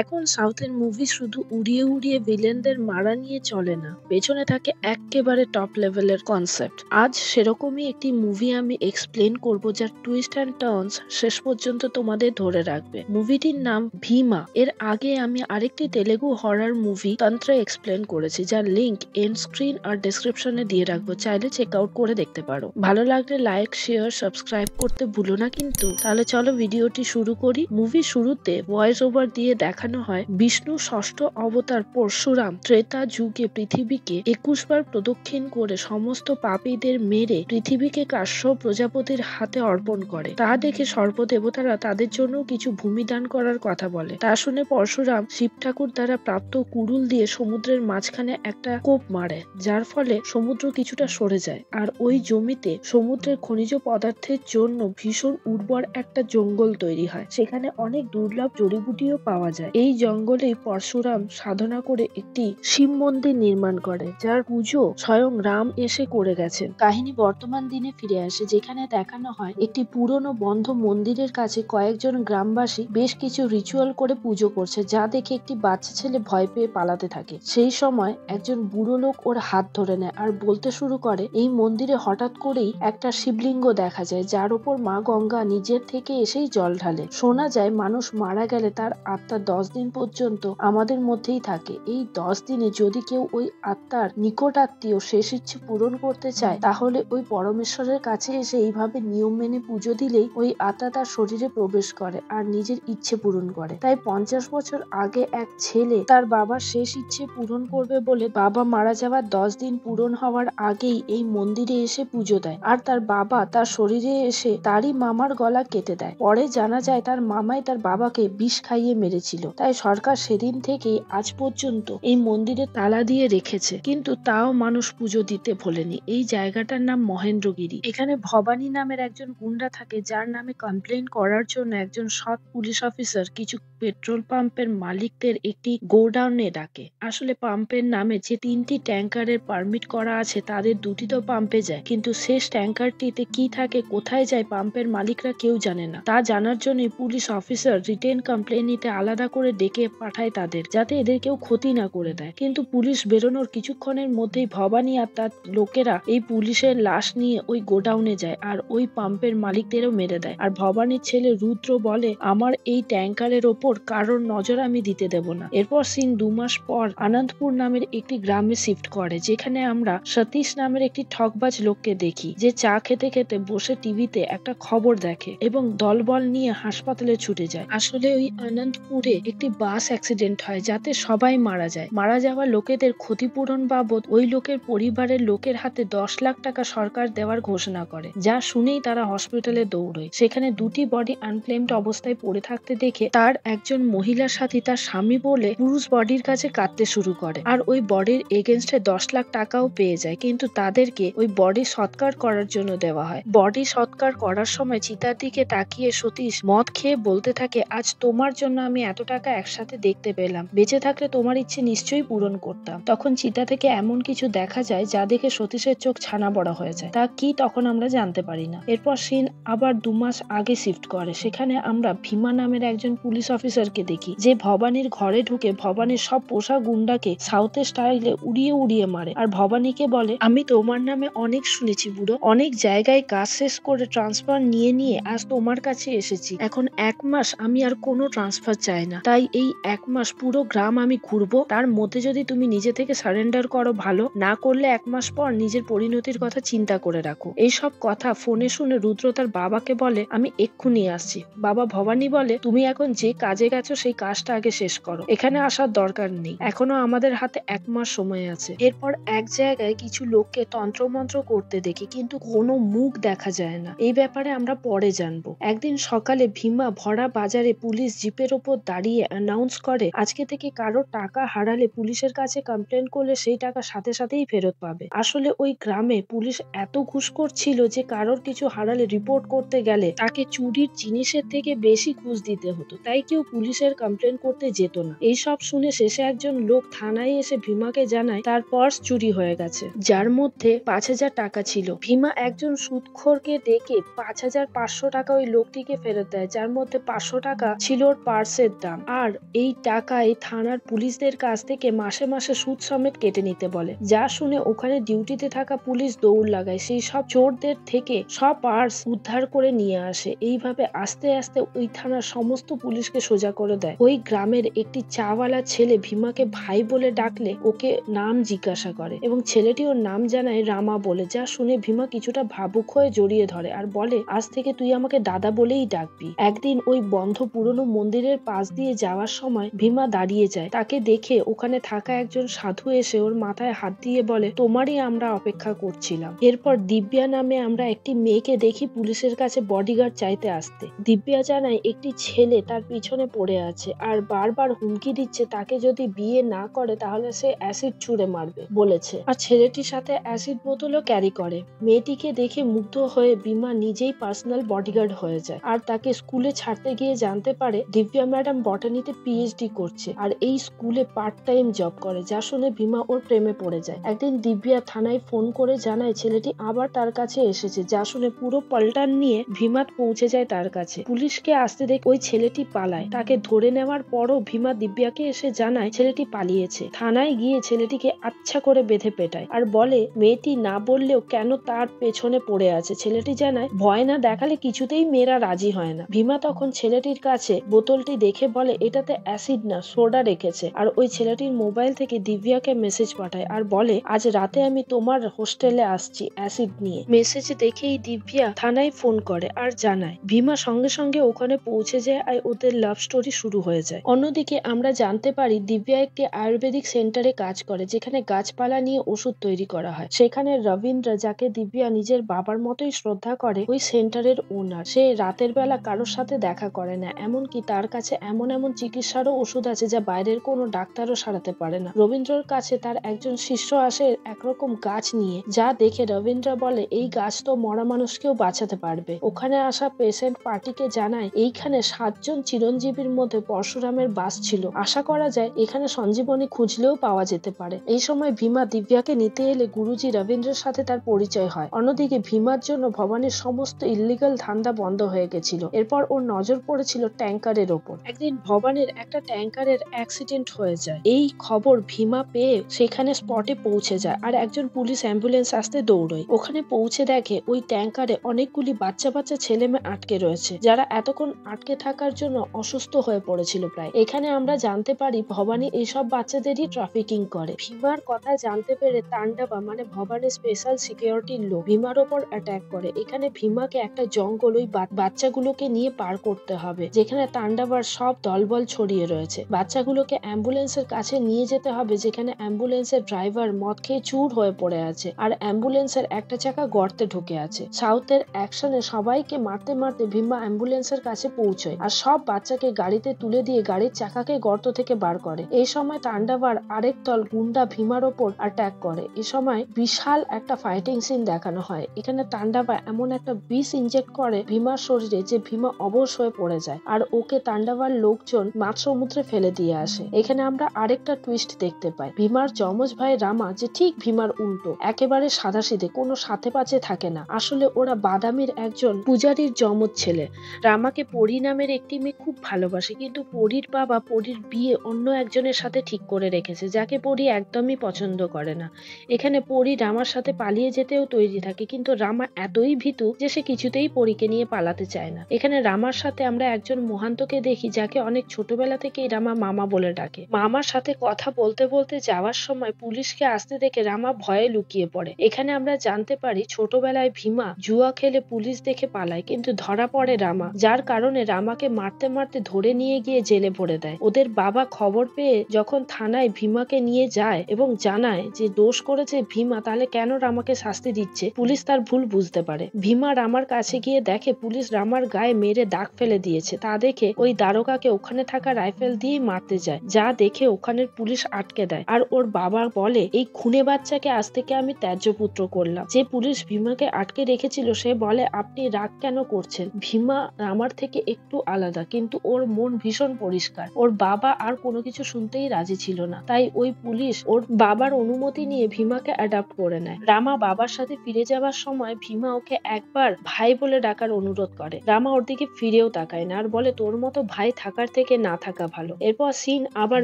এখন সাউথের মুভি শুধু উড়িয়ে উড়িয়ে ভিলেনদের মারা নিয়ে চলে না, পেছনে থাকে এক্কেবারে টপ লেভেলের কনসেপ্ট। আজ সেরকমই একটি মুভি আমি এক্সপ্লেন করব, যার টুইস্ট অ্যান্ড টার্নস শেষ পর্যন্ত তোমাদের ধরে রাখবে। মুভিটির নাম ভীমা। এর আগে আমি আরেকটি তেলেগু হরর মুভি তন্ত্র এক্সপ্লেন করেছি, যার লিঙ্ক এন্ড স্ক্রিন আর ডেসক্রিপশনে দিয়ে রাখবো, চাইলে চেক আউট করে দেখতে পারো। ভালো লাগলে লাইক, শেয়ার, সাবস্ক্রাইব করতে ভুলো না কিন্তু। তাহলে চলো ভিডিওটি শুরু করি। মুভি শুরুতে ভয়েস ওভার দিয়ে দেখানো হয় বিষ্ণু ষষ্ঠ অবতার পরশুরাম ত্রেতা যুগে পৃথিবীকে 21 বার প্রদক্ষিণ করে সমস্ত পাপীদের মেরে পৃথিবীকে কাশ্যপ প্রজাপতির হাতে অর্পণ করে। তা দেখে সর্বদেবতারা তাদের জন্য কিছু ভূমি দান করার কথা বলে। তা শুনে পরশুরাম শিব ঠাকুর দ্বারা প্রাপ্ত কুড়ুল দিয়ে সমুদ্রের মাঝখানে একটা কোপ মারে, যার ফলে সমুদ্র কিছুটা সরে যায়, আর ওই জমিতে সমুদ্রের খনিজ পদার্থের জন্য ভীষণ উর্বর একটা জঙ্গল তৈরি হয়। সেখানে অনেক দুর্লভ জড়িবুটিও পাওয়া যায়। এই জঙ্গলেই পরশুরাম সাধনা করে একটি শিব মন্দির নির্মাণ করে, যার পুজো স্বয়ং রাম এসে করে গেছেন। কাহিনী বর্তমান দিনে ফিরে আসে, যেখানে দেখানো হয় একটি পুরনো বন্ধ মন্দিরের কাছে কয়েকজন গ্রামবাসী বেশ কিছু রিচুয়াল করে পুজো করছে, যা দেখে একটি বাচ্চা ছেলে ভয় পেয়ে পালাতে থাকে। সেই সময় একজন বুড়ো লোক ওর হাত ধরে নেয় আর বলতে শুরু করে, এই মন্দিরে হঠাৎ করেই একটা শিবলিঙ্গ দেখা যায়, যার উপর মা গঙ্গা নিজের থেকে এসেই জল ঢালে। শোনা যায় মানুষ মারা গেলে তার আত্মা 10 দিন পর্যন্ত আমাদের মধ্যেই থাকে। এই 10 দিনে যদি কেউ ওই আত্মার নিকট আত্মীয় শেষ ইচ্ছে পূরণ করতে চায়, তাহলে ওই পরমেশ্বরের কাছে এসে এইভাবে নিয়ম মেনে পুজো দিলেই ওই আত্মা তার শরীরে প্রবেশ করে আর নিজের ইচ্ছে পূরণ করে। তাই 50 বছর আগে এক ছেলে তার বাবার শেষ ইচ্ছে পূরণ করবে বলে বাবা মারা যাওয়ার 10 দিন পূরণ হওয়ার আগেই এই মন্দিরে এসে পুজো দেয়, আর তার বাবা তার শরীরে এসে তারই মামার গলা কেটে দেয়। পরে জানা যায় তার মামাই তার বাবাকে বিষ খাইয়ে মেরেছিল। তাই সরকার সেদিন থেকেই আজ পর্যন্ত এই মন্দিরে তালা দিয়ে রেখেছে, কিন্তু তাও মানুষ পুজো দিতে ভোলেনি। এই জায়গাটার নাম মহেন্দ্রগিরি। এখানে ভবানী নামের একজন গুন্ডা থাকে, যার নামে কমপ্লেন করার জন্য একজন সৎ পুলিশ অফিসার কিছু পেট্রোল পাম্পের মালিকদের একটি গোডাউনে ডাকে। আসলে পাম্পের নামে যে 3টি ট্যাঙ্কারের পারমিট করা আছে, তাদের 2টি তো পাম্পে যায়, কিন্তু শেষ ট্যাঙ্কারটিতে কি থাকে, কোথায় যায়, পাম্পের মালিকরা কেউ জানে না। তা জানার জন্যই পুলিশ অফিসার রিটেন কমপ্লেন নিতে আলাদা করে ডেকে পাঠায় তাদের, যাতে এদের কেউ ক্ষতি না করে দেয়। কিন্তু পুলিশ বেরোনোর কিছুক্ষণের মধ্যেই ভবানী আর তার লোকেরা এই পুলিশের লাশ নিয়ে ওই গোডাউনে যায় আর ওই পাম্পের মালিকদেরও মেরে দেয়। আর ভবানীর ছেলে রুদ্র বলে, আমার এই ট্যাঙ্কারের ওপর কারোর নজর আমি দিতে দেব না। এরপর সিন 2 মাস পর আনন্দপুর নামের একটি গ্রামে শিফট করে, যেখানে আমরা সতীশ নামের একটি ঠকবাজ লোককে দেখি, যে চা খেতে খেতে বসে টিভিতে একটা খবর দেখে এবং দলবল নিয়ে হাসপাতালে ছুটে যায়। আসলে ওই আনন্দপুরে একটি বাস অ্যাক্সিডেন্ট হয়, যাতে সবাই মারা যায়। মারা যাওয়া লোকেদের ক্ষতিপূরণ বাবদ ওই লোকের পরিবারের লোকের হাতে 10 লাখ টাকা সরকার দেওয়ার ঘোষণা করে, যা শুনেই তারা হসপিটালে দৌড়য়। সেখানে 2টি বডি আনক্লেমড অবস্থায় পড়ে থাকতে দেখে তার একজন মহিলার সাথে তার স্বামী বলে পুরুষ বডির কাছে কাঁদতে শুরু করে, আর ওই বডির এগেনস্টে 10 লাখ টাকাও পেয়ে যায়। কিন্তু তাদেরকে ওই বডি সৎকার করার জন্য দেওয়া হয়। বডি সৎকার করার সময় চিতার দিকে তাকিয়ে সতীশ মদ খেয়ে বলতে থাকে, আজ তোমার জন্য আমি এত টাকা একসাথে দেখতে পেলাম, বেঁচে থাকলে তোমার ইচ্ছে নিশ্চয়ই পূরণ করতাম। তখন চিতা থেকে এমন কিছু দেখা যায়, যা দেখে সতীশের চোখ ছানা বড়া হয়ে যায়। তা কি তখন আমরা জানতে পারি না। এরপর সিন আবার 2 মাস আগে শিফট করে। সেখানে আমরা ভীমা নামের একজন পুলিশ অফিসারকে দেখি, যে ভবানীর ঘরে ঢুকে ভবানীর সব পোষা গুন্ডাকে সাউথের স্টাইলে উড়িয়ে উড়িয়ে মারে, আর ভবানীকে বলে, আমি তোমার নামে অনেক শুনেছি বুড়ো, অনেক জায়গায় কাজ শেষ করে ট্রান্সফার নিয়ে নিয়ে আজ তোমার কাছে এসেছি। এখন 1 মাস আমি আর কোনো ট্রান্সফার চাই না, তাই এই 1 মাস পুরো গ্রাম আমি ঘুরবো। তার মধ্যে যদি তুমি নিজে থেকে সারেন্ডার করো ভালো, না করলে 1 মাস পর নিজের পরিণতির কথা চিন্তা করে রাখো। এইসব কথা ফোনে শুনে রুদ্র তার বাবাকে বলে, আমি এক্ষুনি আসছি। বাবা ভবানী বলে, তুমি এখন যে কাজে গেছো সেই কাজটা আগে শেষ করো, এখানে আসার দরকার নেই, এখনো আমাদের হাতে 1 মাস সময় আছে। এরপর এক জায়গায় কিছু লোককে তন্ত্রমন্ত্র করতে দেখি, কিন্তু কোনো মুখ দেখা যায় না। এই ব্যাপারে আমরা পরে জানবো। একদিন সকালে ভীমা ভরা বাজারে পুলিশ জিপের ওপর দাঁড়িয়ে অ্যানাউন্স করে, আজকে থেকে কারো টাকা হারালে পুলিশের কাছে কমপ্লেন করলে সেই টাকা সাথে সাথেই ফেরত পাবে। আসলে ওই গ্রামে পুলিশ এত ঘুষখোর ছিল যে কারোর কিছু হারালে রিপোর্ট করতে গেলে তাকে চুরির জিনিসের থেকে বেশি ঘুষ দিতে হতো, তাই কেউ পুলিশের কমপ্লেন করতে যেত না। এইসব শুনে শেষে একজন লোক থানায় এসে ভীমাকে জানায় তার পার্স চুরি হয়ে গেছে, যার মধ্যে 5,000 টাকা ছিল। ভীমা একজন সুদখোরকে ডেকে 5,500 টাকা ওই লোকটিকে ফেরত দেয়, যার মধ্যে 500 টাকা ছিল ওর পার্সের দাম। আর এই টাকা এই থানার পুলিশদের কাছ থেকে মাসে মাসে সুদ সমেত কেটে নিতে বলে। যা শুনে ওখানে ডিউটিতে থাকা পুলিশ দৌড় লাগায়, সেই সব চোরদের থেকে সব পার্স উদ্ধার করে নিয়ে আসে। এইভাবে আস্তে আস্তে ওই থানার সমস্ত পুলিশকে সোজা করে দেয়। ওই গ্রামের একটি চাওয়ালা ছেলে ভীমাকে ভাই বলে ডাকলে ওকে নাম জিজ্ঞাসা করে এবং ছেলেটি ওর নাম জানায় রামা বলে। যা শুনে ভীমা কিছুটা ভাবুক হয়ে জড়িয়ে ধরে আর বলে, আজ থেকে তুই আমাকে দাদা বলেই ডাকবি। একদিন ওই বন্ধ পুরনো মন্দিরের পাশ দিয়ে যাওয়ার সময় ভীমা দাঁড়িয়ে যায়। তাকে দেখে ওখানে থাকা একজন সাধু এসে ওর মাথায় হাত দিয়ে বলে, তোমারই আমরা অপেক্ষা করছিলাম। এরপর দিব্যা নামে আমরা একটি মেয়েকে দেখি পুলিশের কাছে বডিগার্ড চাইতে আসতে। দিব্যা জানায় একটি ছেলে তার পিছনে পড়ে আছে আর বারবার হুমকি দিচ্ছে তাকে যদি বিয়ে না করে তাহলে সে অ্যাসিড ছুঁড়ে মারবে বলেছে, আর ছেলেটির সাথে অ্যাসিড বোতলও ক্যারি করে। মেয়েটিকে দেখে মুগ্ধ হয়ে ভীমা নিজেই পার্সোনাল বডিগার্ড হয়ে যায় আর তাকে স্কুলে ছাড়তে গিয়ে জানতে পারে দিব্যা ম্যাডাম বটানিতে পিএইচডি করছে আর এই স্কুলে পার্ট টাইম জব করে। যা শুনে ভীমা ওর প্রেমে পড়ে যায়। একদিন দিব্যা থানায় ফোন করে জানায় ছেলেটি আবার তার কাছে এসেছে। যা শুনে পুরো পল্টন নিয়ে ভীমা পৌঁছে যায় তার কাছে। পুলিশকে আসতে দেখে ওই ছেলেটি পালায়। তাকে ধরে নেওয়ার পরও ভীমা দিব্যাকে এসে জানায় ছেলেটি পালিয়েছে। থানায় গিয়ে ছেলেটিকে আচ্ছা করে বেঁধে পেটায় আর বলে মেয়েটি না বললেও কেন তার পেছনে পড়ে আছে। ছেলেটি জানায় ভয় না দেখালে কিছুতেই মেয়েরা রাজি হয় না। ভীমা তখন ছেলেটির কাছে বোতলটি দেখে বলে এটাতে অ্যাসিড না সোডা রেখেছে, আর ওই ছেলেটির মোবাইল থেকে দিব্যাকে মেসেজ পাঠায় আর বলে আজ রাতে আমি তোমার হোস্টেলে আসছি অ্যাসিড নিয়ে। মেসেজ দেখেই দিব্যা থানায় ফোন করে আর জানায়। ভীমা সঙ্গে সঙ্গে ওখানে পৌঁছে যায় আর ওদের লাভ স্টোরি শুরু হয়ে যায়। অন্যদিকে আমরা জানতে পারি দিব্যা একটি আয়ুর্বেদিক সেন্টারে কাজ করে যেখানে গাছপালা নিয়ে ওষুধ তৈরি করা হয়। সেখানে রবীন্দ্র, যাকে দিব্যা নিজের বাবার মতোই শ্রদ্ধা করে, ওই সেন্টারের ওনার। সে রাতের বেলা কারোর সাথে দেখা করে না, এমনকি তার কাছে এমন এমন চিকিৎসারও ওষুধ আছে যা বাইরের কোনো ডাক্তারও সারাতে পারে না। রবীন্দ্রর কাছে তার একজন শিষ্য আসে একরকম গাছ নিয়ে, যা দেখে রবীন্দ্র বলে এই গাছ তো মরা মানুষকেও বাঁচাতে পারবে। ওখানে আসা পেশেন্ট পার্টিকে জানায় এইখানে 7 জন চিরঞ্জীবীর মধ্যে পরশুরামের বাস ছিল, আশা করা যায় এখানে সঞ্জীবনী খুঁজলেও পাওয়া যেতে পারে। এই সময় ভীমা দিব্যাকে নিতে এলে গুরুজি রবীন্দ্রের সাথে তার পরিচয় হয়। অন্যদিকে ভীমার জন্য ভবানীর সমস্ত ইল্লিগাল ধান্দা বন্ধ হয়ে গেছিল। এরপর ওর নজর পড়েছিল ট্যাঙ্কারের ওপর। একদিন ভবানীর একটা ট্যাঙ্কারের অ্যাক্সিডেন্ট হয়ে যায়। এই খবর ভীমা পেয়ে সেখানে স্পটে পৌঁছে যায় আর একজন পুলিশ অ্যাম্বুলেন্স আসতে দৌড়য়। ওখানে পৌঁছে দেখে ওই ট্যাঙ্কারে অনেকগুলি বাচ্চা বাচ্চা ছেলে মেয়ে আটকে রয়েছে, যারা এতক্ষণ আটকে থাকার জন্য অসুস্থ হয়ে পড়েছিল প্রায়। এখানে আমরা জানতে পারি ভবানী এইসব বাচ্চাদেরই ট্রাফিকিং করে। ভীমার কথা জানতে পেরে তান্ডাবা মানে ভবানীর স্পেশাল সিকিউরিটির লোক ভীমার ওপর অ্যাটাক করে। এখানে ভীমাকে একটা জঙ্গল ওই বাচ্চাগুলোকে নিয়ে পার করতে হবে, যেখানে তান্ডাবার সব দলবল ছড়িয়ে রয়েছে। বাচ্চাগুলোকে অ্যাম্বুলেন্সের কাছে নিয়ে যেতে হবে, যেখানে অ্যাম্বুলেন্সের ড্রাইভার মদ খেয়ে চুর হয়ে পড়ে আছে আর অ্যাম্বুলেন্সের একটা চাকা গর্তে ঢুকে আছে। সাউথের অ্যাকশনে সবাইকে মারতে মারতে ভীমা অ্যাম্বুলেন্সের কাছে পৌঁছয় আর সব বাচ্চাকে গাড়িতে তুলে দিয়ে গাড়ির চাকাকে গর্ত থেকে বার করে। এই সময় তান্ডাবার আরেক দল গুন্ডা ভীমার ওপর অ্যাটাক করে। এই সময় বিশাল একটা ফাইটিং সিন দেখানো হয়। এখানে তান্ডাবা এমন একটা বিষ ইনজেক্ট করে ভীমার শরীরে যে ভীমা অবশ হয়ে পড়ে যায় আর ওকে তান্ডাবার লোকজন মাছ সমুদ্রে ফেলে দিয়ে আসে। এখানে আমরা আরেকটা টুইস্ট দেখতে পাই। ভীমার যমজ ভাই রামা, যে ঠিক ভীমার উল্টো, একেবারে সাদাসিধে, কোনো সাথে পাচে থাকে না। আসলে ওরা বাদামির একজন পূজারীর যমজ ছেলে। রামাকে পরি নামের একটি মেয়ে খুব ভালোবাসে, কিন্তু পরির বাবা পরির বিয়ে অন্য একজনের সাথে ঠিক করে রেখেছে, যাকে পরি একদমই পছন্দ করে না। এখানে পরি রামার সাথে পালিয়ে যেতেও তৈরি থাকে, কিন্তু রামা এতই ভীতু যে সে কিছুতেই পরীকে নিয়ে পালাতে চায় না। এখানে রামার সাথে আমরা একজন মহান্তকে দেখি, যাকে অনেক ছোটবেলা থেকেই রামা মামা বলে ডাকে। মামার সাথে কথা বলতে বলতে যাওয়ার সময় পুলিশকে আসতে দেখে রামা ভয়ে লুকিয়ে পড়ে। এখানে আমরা জানতে পারি ছোটবেলায় ভীমা জুয়া খেলে পুলিশ দেখে পালায়, কিন্তু ধরা পড়ে রামা, যার কারণে রামাকে মারতে মারতে ধরে নিয়ে গিয়ে জেলে ভরে দেয়। ওদের বাবা খবর পেয়ে যখন থানায় ভীমাকে নিয়ে যায় এবং জানায় যে দোষ করেছে ভীমা, তাহলে কেন রামাকে শাস্তি দিচ্ছে, পুলিশ তার ভুল বুঝতে পারে। ভীমা রামার কাছে গিয়ে দেখে পুলিশ রামার গায়ে মেরে দাগ ফেলে দিয়েছে। তা দেখে ওই দারোগাকে ওখানে থাকা রাইফেল দিয়ে মারতে যায়, যা দেখে ওখানের পুলিশ আটকে দেয়। আর ওর বাবা বলে এই খুনে বাচ্চাকে আজ থেকে আমি ত্যায্য পুত্র করলাম। যে পুলিশ ভীমাকে আটকে রেখেছিল সে বলে আপনি রাগ কেন করছেন, ভীমা রামার থেকে একটু আলাদা, কিন্তু ওর মন ভীষণ পরিষ্কার। ওর বাবা আর কোনো কিছু শুনতেই রাজি ছিল না, তাই ওই পুলিশ ওর বাবার অনুমতি নিয়ে ভীমাকে অ্যাডাপ্ট করে নেয়। রামা বাবার সাথে ফিরে যাওয়ার সময় ভীমা ওকে একবার ভাই বলে ডাকার অনুরোধ করে। রামা ওর দিকে ফিরেও তাকায় না আর বলে তোর মতো ভাই থাকার থেকে না থাকা ভালো। এরপর সিন আবার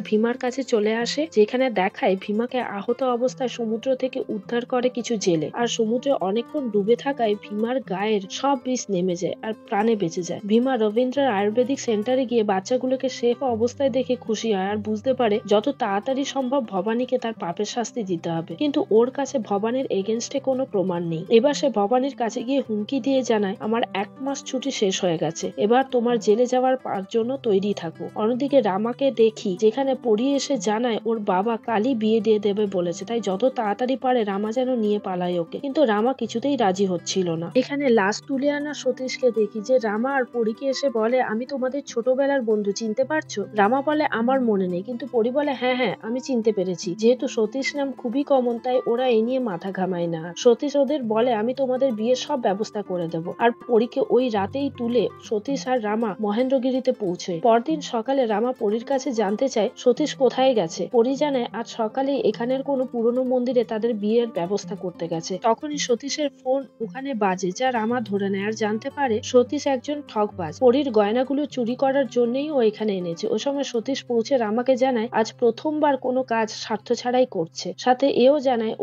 ভীমার কাছে চলে আসে, যেখানে দেখায় ভীমাকে আহত অবস্থায় সমুদ্র থেকে উদ্ধার করে কিছু জেলে, আর সমুদ্রে অনেকক্ষণ ডুবে থাকায় ভীমার গায়ের সব বিষ নেমে যায় আর প্রাণে বেঁচে যায়। ভীমা রবীন্দ্রের আয়ুর্বেদিক সেন্টারে গিয়ে বাচ্চাগুলোকে সেফ অবস্থায় দেখে খুশি হয় আর বুঝতে পারে যত তাড়াতাড়ি সম্ভব ভবানীকে তার পাপের শাস্তি দিতে হবে। কিন্তু ওর কাছে ভবানীর এগেনস্টে কোনো প্রমাণ নেই। এবার সে ভবানীর কাছে গিয়ে হুমকি দিয়ে জানায়, আমার 1 মাস ছুটি শেষ হয়ে গেছে, এবার তোমার জেলে যাওয়ার জন্য তৈরি থাকো। অন্যদিকে রামাকে দেখি যেখানে পড়ি এসে জানায় ওর বাবা কালই বিয়ে দিয়ে দেবে বলেছে, তাই যত তাড়াতাড়ি পারে রামা যেন নিয়ে পালায় ওকে। কিন্তু রামা কিছুতেই রাজি হচ্ছিল না। এখানে লাশ তুলে আনা সতীশকে দেখি যে রামা আর পরীকে এসে বলে, আমি তোমাদের ছোটবেলার বন্ধু, চিনতে পারছো? রামা বলে, আমার মনে নেই, কিন্তু পরী বলে, হ্যাঁ হ্যাঁ আমি চিনতে পেরেছি। যেহেতু সতীশ নাম খুবই কমন তাই ওরা এই নিয়ে মাথা ঘামায় না। সতীশ ওদের বলে, আমি তোমাদের বিয়ের সব ব্যবস্থা করে দেবো। আর পরীকে ওই রাতেই তুলে সতীশ আর রামা মহেন্দ্রগিরিতে পৌঁছয়। পরদিন সকালে রামা পরীর কাছে জানতে চায় সতীশ কোথায় গেছে। পরী জানায় আজ সকালে এখানের কোনো পুরনো মন্দিরে তাদের বিয়ের ব্যবস্থা করতে গেছে। তখনই সতীশের ফোন ওখানে বাজে, যা রামা ধরে নেয় আর জানতে পারে সতীশ একজন ঠকবাজ। পরীর গয়নাগুলো চুরি করার জন্যই ও এখানে এনেছে। ওই সময় সতীশ পৌঁছে রামাকে জানায় আজ প্রথমবার কোনো কাজ স্বার্থ ছাড়াই করছে। সাথে এও জানায়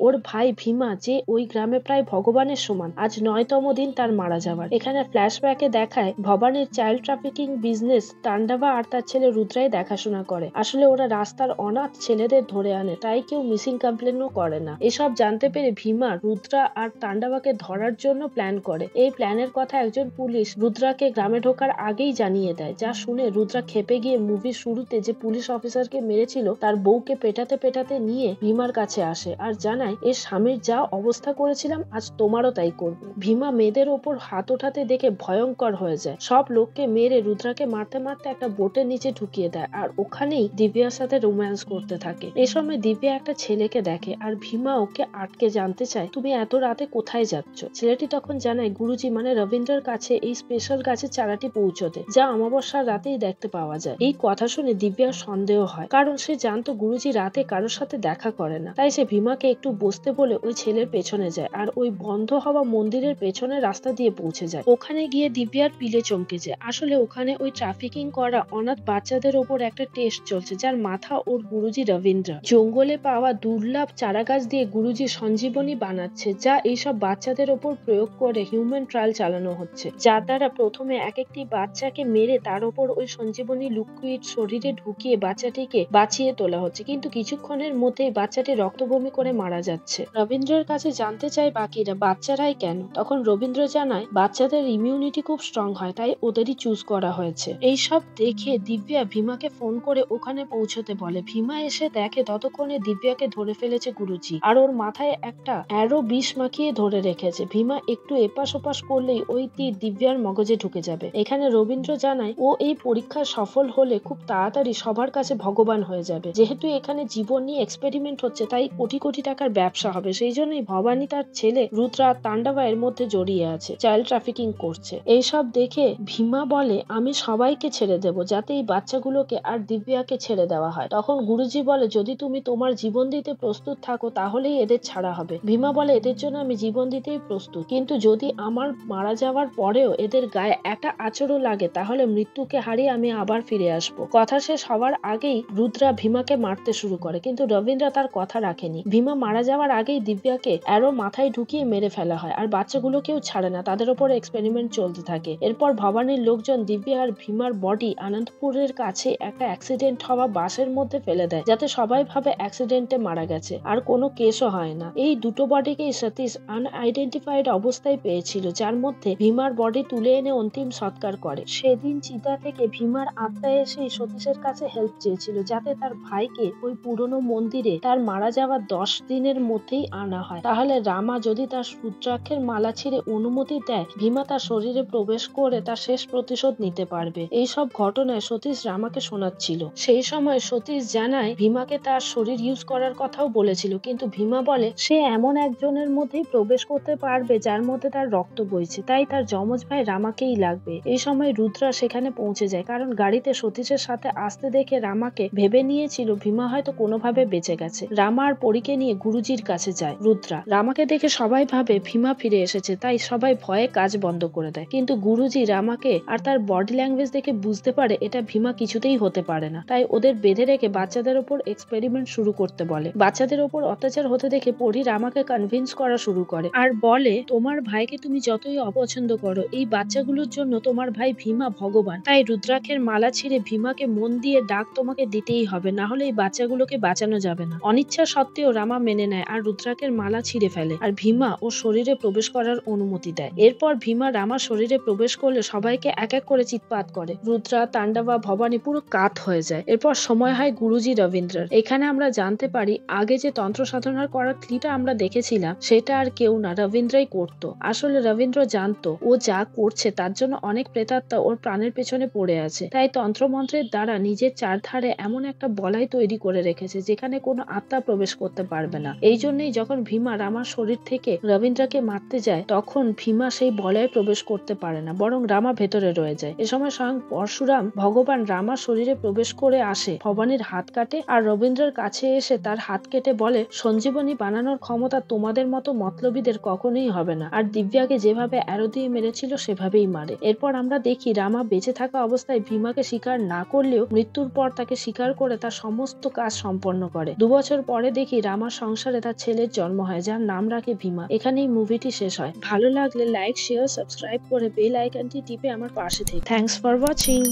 ওর ভাই ভীমা যে ওই গ্রামে প্রায় ভগবানের সমান, আজ 9তম দিন তার মারা যাওয়ার। এখানে ফ্ল্যাশব্যাকে দেখায় ভবানীর চাইল্ড ট্রাফিকিং বিজনেস তান্ডাবা আর তার ছেলে রুদ্রাই দেখাশোনা করে। আসলে ওরা রাস্তার অনাথ ছেলেদের ধরে আনে, তাই কেউ মিসিং কমপ্লেনও করে না। এসব জানতে পেরে ভীমা রুদ্রা আর তান্ডাবাকে ধরার জন্য প্ল্যান করে। এই প্ল্যানের কথা একজন পুলিশ রুদ্রাকে গ্রামে ঢোকার আগেই জানিয়ে দেয়, যা শুনে রুদ্রা খেপে গিয়ে মুভির শুরুতে যে পুলিশ অফিসারকে মেরেছিল তার বউকে পেটাতে পেটাতে নিয়ে ভীমার কাছে আসে আর জানায়, এর স্বামীর যা অবস্থা করেছিলাম আজ তোমারও তাই করব। ভীমা মেয়েদের ওপর হাত ওঠাতে দেখে ভয়ঙ্কর হয়ে যায়। সব লোককে মেরে রুদ্রাকে মারতে মারতে একটা বোটের নিচে ঢুকিয়ে দেয় আর ওখানেই দিব্যার সাথে রোম্যান্স করতে থাকে। এই সময় দিব্যা একটা ছেলেকে দেখে আর ভীমা ওকে আটকে জানতে চায়, তুমি এত রাতে কোথায় যাচ্ছ? ছেলেটি তখন জানায়, গুরুজি মানে রবীন্দ্রের কাছে এই স্পেশাল গাছের চারাটি পৌঁছতে, যা অমাবস্যার রাতেই দেখতে পাওয়া যায়। এই কথা শুনে দিব্যার সন্দেহ হয়, কারণ সে জানতো গুরুজি রাতে কারোর সাথে দেখা করে না। তাই সে ভীমাকে একটু বসতে বলে ওই ছেলের পেছনে যায় আর ওই বন্ধ হওয়া মন্দিরের পেছনে রাস্তা দিয়ে পৌঁছে যায়। ওখানে গিয়ে দিব্যার পিলে চমকে যায়। আসলে ওখানে ওই ট্রাফিকিং করা অনাথ বাচ্চাদের ওপর একটা টেস্ট চলছে, যার মাথা ওর গুরুজি রবীন্দ্র জঙ্গলে পাওয়া দুর্লভ চারা গাছ দিয়ে গুরুজি সঞ্জীবনী বানাচ্ছে, যা এইসব বাচ্চাদের ওপর প্রয়োগ করে হিউম্যান ট্রায়াল চালানো হচ্ছে, যার দ্বারা প্রথমে এক একটি বাচ্চাকে মেরে তার ওপর ওই সঞ্জীবনী লিকুইড শরীরে ঢুকিয়ে বাচ্চাটিকে বাঁচিয়ে তোলা হচ্ছে। কিন্তু কিছুক্ষণের মধ্যেই বাচ্চাটি রক্তবমি করে মারা যাচ্ছে। রবীন্দ্রের কাছে জানতে চায় বাকিরা বাচ্চারাই কেন। তখন রবীন্দ্র জানায় বাচ্চাদের ইমিউনিটি খুব স্ট্রং হয়, তাই ওদেরই চুজ করা হয়েছে। এইসব দেখে দিব্যা ভীমাকে ফোন করে ওখানে পৌঁছতে বলে। ভীমা এসে দেখে ততক্ষণে দিব্যাকে ধরে ফেলেছে গুরুজি আর ওর মাথায় একটা অ্যারো বিষ মাখিয়ে ধরে রেখেছে। ভীমা একটু এপাশ ওপাশ করলেই ওই তীর দিব্যার মগজে ঢুকে যাবে। এখানে রবীন্দ্র জানায় ও এই পরীক্ষা সফল হলে খুব তাড়াতাড়ি সবার কাছে ভগবান হয়ে যাবে। যেহেতু এখানে জীবন নিয়ে এক্সপেরিমেন্ট হচ্ছে তাই কোটি কোটি টাকার ব্যবসা হবে, সেই জন্যই ভবানী তার ছেলে রুদ্রা তান্ডাবা এর মধ্যে জড়িয়ে আছে, চাইল্ড ট্রাফিকিং করছে। এইসব দেখে ভীমা বলে, আমি সবাইকে ছেড়ে দেব যাতে এই বাচ্চাগুলোকে আর দিব্যাকে ছেড়ে দেওয়া হয়। তখন গুরুজি বলে, যদি তুমি তোমার জীবন দিতে প্রস্তুত থাকো তাহলেই এদের ছাড়া হবে। ভীমা বলে, এদের জন্য আমি জীবন দিতেই প্রস্তুত, কিন্তু যদি আমার মারা যাওয়ার পরেও এদের গায়ে একটা আঁচড়ও লাগে তাহলে মৃত্যুকে হারিয়ে আমি আবার ফিরে আসবো। কথা শেষ হওয়ার আগেই রুদ্রা ভীমাকে মারতে শুরু করে, কিন্তু রবীন্দ্র তার কথা রাখেনি। ভীমা মারা যাওয়ার আগেই দিব্যাকে অ্যারো মাথায় ঢুকিয়ে মেরে ফেলা হয় আর বাচ্চাগুলোকেও ছাড়ে না, তাদের উপর এক্সপেরিমেন্ট চলতে থাকে। এরপর ভবানীর লোকজন দিব্যা আর ভীমার বডি আনন্দপুরের কাছে একটা অ্যাক্সিডেন্ট হওয়া বাসের মধ্যে ফেলে দেয়, যাতে সবাই ভাবে অ্যাক্সিডেন্টে মারা গেছে আর কোনো কেসও হয় না। এই দুটো বডিকেই সতীশ আনআইডেন্টিফাইড অবস্থায় পেয়েছিল, যার মধ্যে ভীমার বডি তুলে এনে অন্তিম সৎকার করে। সেদিন চিতা থেকে ভীমার আত্মা এসে সতীশের কাছে হেল্প চেয়েছিল, যাতে তার ভাইকে ওই পুরনো মন্দিরে তার মারা যাওয়ার 10 দিনের মধ্যেই আনা হয়। তাহলে রামা যদি তার রুদ্রাক্ষের মালা ছিঁড়ে অনুমতি দেয়, ভীমা তার শরীরে প্রবেশ করে তার শেষ প্রতিশোধ নিতে পারবে। এইসব ঘটনায় সতীশ রামাকে শোনাচ্ছিল। সেই সময় সতীশ জানায় ভীমাকে তার শরীর ইউজ করার কথাও বলেছিল, কিন্তু ভীমা বলে সে এমন একজনের মধ্যেই প্রবেশ করতে পারবে যার মধ্যে তার রক্ত বইছে, তাই তার যমজ ভাই রামাকেই লাগবে। এই সময় রুদ্রা সেখানে পৌঁছে যায়, কারণ গাড়িতে সতীশের সাথে আসতে দেখে রামাকে ভেবে নিয়েছিল ভীমা হয়তো কোনোভাবে বেঁচে গেছে। রামা আর পরীকে নিয়ে গুরুজির কাছে যায় রুদ্রা। রামাকে দেখে সবাই ভাবে ভীমা ফিরে এসেছে, তাই সবাই ভয়ে কাজ বন্ধ করে দেয়। কিন্তু গুরুজি রামাকে আর তার বডি ল্যাঙ্গুয়েজ দেখে বুঝতে পারে এটা ভীমা কিছুতেই হতে পারে না, তাই ওদের বেঁধে রেখে বাচ্চাদের ওপর এক্সপেরিমেন্ট শুরু করতে বলে। বাচ্চাদের ওপর অত্যাচার হতে দেখে পরি রামাকে কনভিন্স করা শুরু করে আর বলে, তোমার ভাইকে তুমি যতই অপছন্দ করো, এই বাচ্চাগুলোর জন্য তোমার ভাই ভীমা ভগবান, তাই রুদ্রাক্ষের মালা ছিঁড়ে ভীমাকে মন দিয়ে ডাক তোমাকে দিতেই হবে, না হলে এই বাচ্চাগুলোকে বাঁচানো যাবে না। অনিচ্ছা সত্ত্বেও রামা মেনে নেয় আর রুদ্রাক্ষের মালা ছিঁড়ে ফেলে আর ভীমা ও শরীরে প্রবেশ করার অনুমতি দেয়। এরপর ভীমা রামার শরীরে প্রবেশ করলে সবাইকে এক এক করে চিৎপাত করে। রুদ্রা, তাণ্ডবা, ভবানী পুরো কাত হয়ে যায়। এরপর সময় হয় গুরুজি রবীন্দ্রর। এখানে আমরা জানতে পারি আগে যে তন্ত্র সাধনার করার ক্লিটা আমরা দেখেছিলাম সেটা আর কেউ না, রবীন্দ্রই করতো। আসলে রবীন্দ্র জানতো ও যা করছে তার জন্য অনেক প্রেতাত্মা ওর প্রাণের পেছনে পড়ে আছে, তাই তন্ত্রমন্ত্রের দ্বারা নিজের চারধারে এমন একটা বলয় তৈরি করে রেখেছে যেখানে কোনো আত্মা প্রবেশ করতে পারবে না। এই জন্যই যখন ভীমা রামার শরীর থেকে রবীন্দ্রকে মারতে যায় তখন ভীমা সেই বলয়ে প্রবেশ করতে পারে না, বরং রামা ভেতরে রয়ে যায়। এ সময় স্বয়ং পরশুরাম ভগবান রামার শরীরে প্রবেশ করে আসে, ভবানীর হাত কাটে আর রবীন্দ্রের কাছে এসে তার হাত কেটে বলে, সঞ্জীবনী বানানোর ক্ষমতা তোমাদের মতো মতলবীদের কখনোই হবে না, আর দিব্যাকে যেভাবে অ্যারো দিয়ে মেরেছিল সেভাবেই মারে। এরপর আমরা দেখি রামা বেঁচে থাকা অবস্থায় ভীমাকে স্বীকার না করলেও মৃত্যুর পর তাকে স্বীকার করে তার সমস্ত কাজ সম্পন্ন করে। 2 বছর পরে দেখি রামার সংসারে তার ছেলের জন্ম হয়, যার নাম রাখে ভীমা। এখানেই মুভিটি শেষ হয়। ভালো লাগলে লাইক, শেয়ার, সাবস্ক্রাইব করে বেল আইকনটি টিপে আমার পাশে থেকে। Thanks for watching.